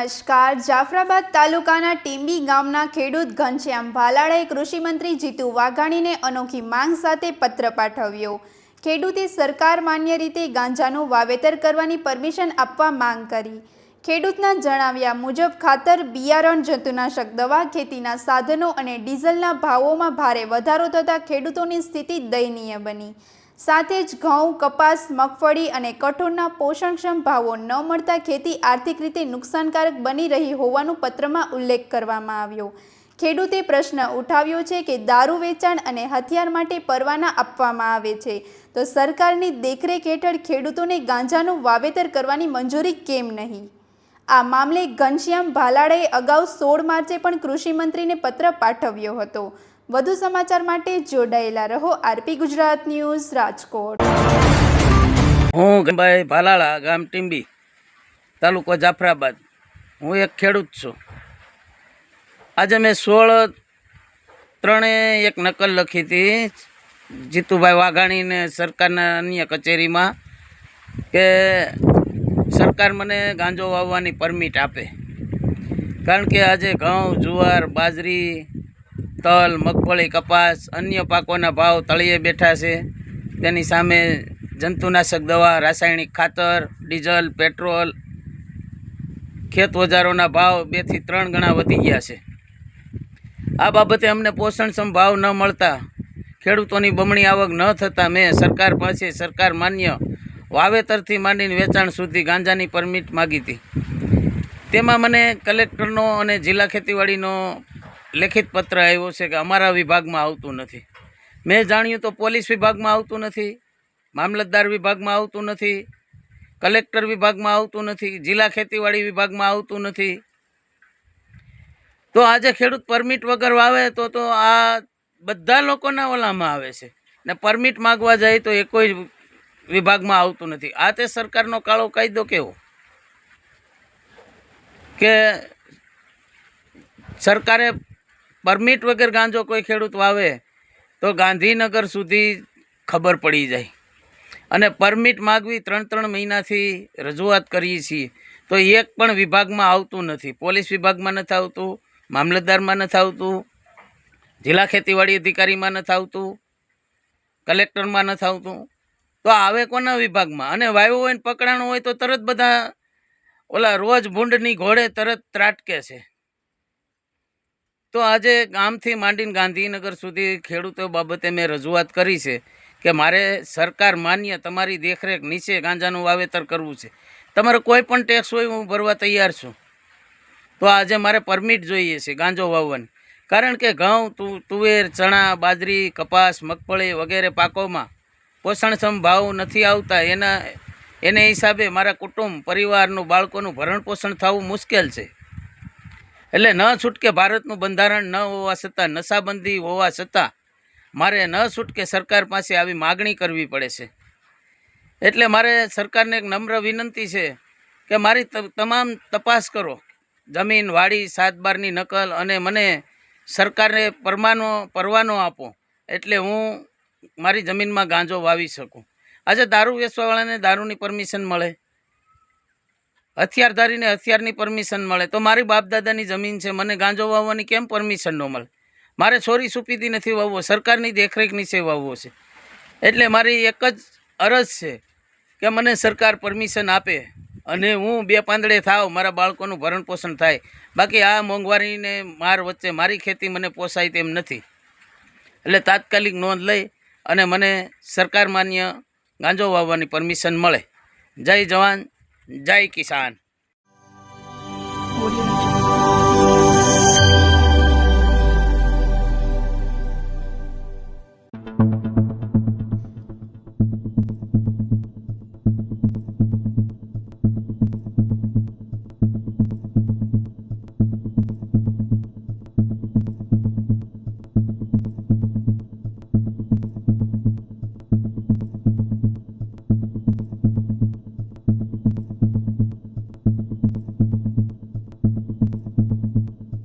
નમસ્કાર. જાફરાબાદ તાલુકાના ટીંબી ગામના ખેડૂત ઘનશ્યામ ભાલાળાએ કૃષિમંત્રી જીતુ વાઘાણીને અનોખી માંગ સાથે પત્ર પાઠવ્યો. ખેડૂતે સરકાર માન્ય રીતે ગાંજાનું વાવેતર કરવાની પરમિશન આપવા માંગ કરી. ખેડૂતના જણાવ્યા મુજબ ખાતર, બિયારણ, જંતુનાશક દવા, ખેતીના સાધનો અને ડીઝલના ભાવોમાં ભારે વધારો થતાં ખેડૂતોની સ્થિતિ દયનીય બની. સાથે જ ઘઉં, કપાસ, મગફળી અને કઠોળના પોષણક્ષમ ભાવો ન મળતા ખેતી આર્થિક રીતે નુકસાનકારક બની રહી હોવાનું પત્રમાં ઉલ્લેખ કરવામાં આવ્યો. ખેડૂતે પ્રશ્ન ઉઠાવ્યો છે કે દારૂ વેચાણ અને હથિયાર માટે પરવાના આપવામાં આવે છે તો સરકારની દેખરેખ હેઠળ ખેડૂતોને ગાંજાનું વાવેતર કરવાની મંજૂરી કેમ નહીં? આ મામલે ઘનશ્યામ ભાલાળાએ અગાઉ 16 માર્ચે પણ કૃષિમંત્રીને પત્ર પાઠવ્યો હતો. વધુ સમાચાર માટે જોડાયેલા રહો આરપી ગુજરાત ન્યૂઝ, રાજકોટ. હું ગંભાઈ ભાલાળા, ગામ ટીંબી, તાલુકો જાફરાબાદ. હું એક ખેડૂત છું. આજે મેં 16/3 એક નકલ લખી હતી જીતુભાઈ વાઘાણીને સરકારના અન્ય કચેરીમાં કે સરકાર મને ગાંજો વાવવાની પરમિટ આપે. કારણ કે આજે ઘઉં, જુવાર, બાજરી, તલ, મગફળી, કપાસ, અન્ય પાકોના ભાવ તળિયે બેઠા છે. તેની સામે જંતુનાશક દવા, રાસાયણિક ખાતર, ડીઝલ, પેટ્રોલ, ખેત ઓજારોના ભાવ 2 થી 3 ગણા વધી ગયા છે. આ બાબતે અમને પોષણક્ષમ ભાવ ન મળતા, ખેડૂતોની બમણી આવક ન થતાં મેં સરકાર પાસે સરકાર માન્ય વાવેતરથી માંડીને વેચાણ સુધી ગાંજાની પરમિટ માગી હતી. તેમાં મને કલેક્ટરનો અને જિલ્લા ખેતીવાડીનો લેખિત પત્ર આવ્યો છે કે અમારા વિભાગમાં આવતું નથી. મેં જાણ્યું તો પોલીસ વિભાગમાં આવતું નથી, મામલતદાર વિભાગમાં આવતું નથી, કલેક્ટર વિભાગમાં આવતું નથી, જિલ્લા ખેતીવાડી વિભાગમાં આવતું નથી. તો આજે ખેડૂત પરમિટ વગર વાવે તો આ બધા લોકોના ઓલામાં આવે છે ને પરમિટ માગવા જાય તો એ કોઈ વિભાગમાં આવતું નથી. આ તે સરકારનો કાળો કાયદો કેવો કે સરકારે પરમિટ વગર ગાંજો કોઈ ખેડૂત વાવે તો ગાંધીનગર સુધી ખબર પડી જાય. અને પરમિટ માગવી 3 મહિનાથી રજૂઆત કરીએ છીએ તો એક પણ વિભાગમાં આવતું નથી. પોલીસ વિભાગમાં નથી આવતું, મામલતદારમાં નથી આવતું, જિલ્લા ખેતીવાડી અધિકારીમાં નથી આવતું, કલેક્ટરમાં નથી આવતું. તો આવે કોના વિભાગમાં? અને વાવ્યો હોય ને પકડાણું હોય તો તરત બધા ઓલા રોજ ભૂંડની ઘોડે તરત ત્રાટકે છે. તો આજે ગામથી માંડીને ગાંધીનગર સુધી ખેડૂતો બાબતે મેં રજૂઆત કરી છે કે મારે સરકાર માન્ય તમારી દેખરેખ નીચે ગાંજાનું વાવેતર કરવું છે. તમારો કોઈ પણ ટેક્સ હોય હું ભરવા તૈયાર છું. તો આજે મારે પરમિટ જોઈએ છે ગાંજો વાવવાની. કારણ કે ઘઉં, તુવેર, ચણા, બાજરી, કપાસ, મગફળી વગેરે પાકોમાં પોષણક્ષમ ભાવ નથી આવતા. એને હિસાબે મારા કુટુંબ, પરિવારનું, બાળકોનું ભરણ પોષણ થવું મુશ્કેલ છે. એટલે ન છૂટકે ભારતનું બંધારણ ન હોવા છતાં, નશાબંધી હોવા છતાં મારે ન છૂટકે સરકાર પાસે આવી માગણી કરવી પડે છે. એટલે મારે સરકારને એક નમ્ર વિનંતી છે કે મારી તમામ તપાસ કરો, જમીન, વાડી, 7/12ની નકલ, અને મને સરકારને પરવાનો આપો એટલે હું મારી જમીનમાં ગાંજો વાવી શકું. આજે દારૂ વેચવાવાળાને દારૂની પરમિશન મળે, હથિયારધારીને હથિયારની પરમિશન મળે, તો મારી બાપદાદાની જમીન છે, મને ગાંજો વાવવાની કેમ પરમિશન ન મળે? મારે છોરી સુપીથી નથી વાવવો, સરકારની દેખરેખ નીચે વાવવો છે. એટલે મારી એક જ અરજ છે કે મને સરકાર પરમિશન આપે અને હું 2 પાંદડે થાવ, મારા બાળકોનું ભરણ પોષણ થાય. બાકી આ મોંઘવારીને માર વચ્ચે મારી ખેતી મને પોસાય તેમ નથી. એટલે તાત્કાલિક નોંધ લઈ અને મને સરકાર માન્ય ગાંજો વાવવાની પરમિશન મળે. જય જવાન, જય કિસાન.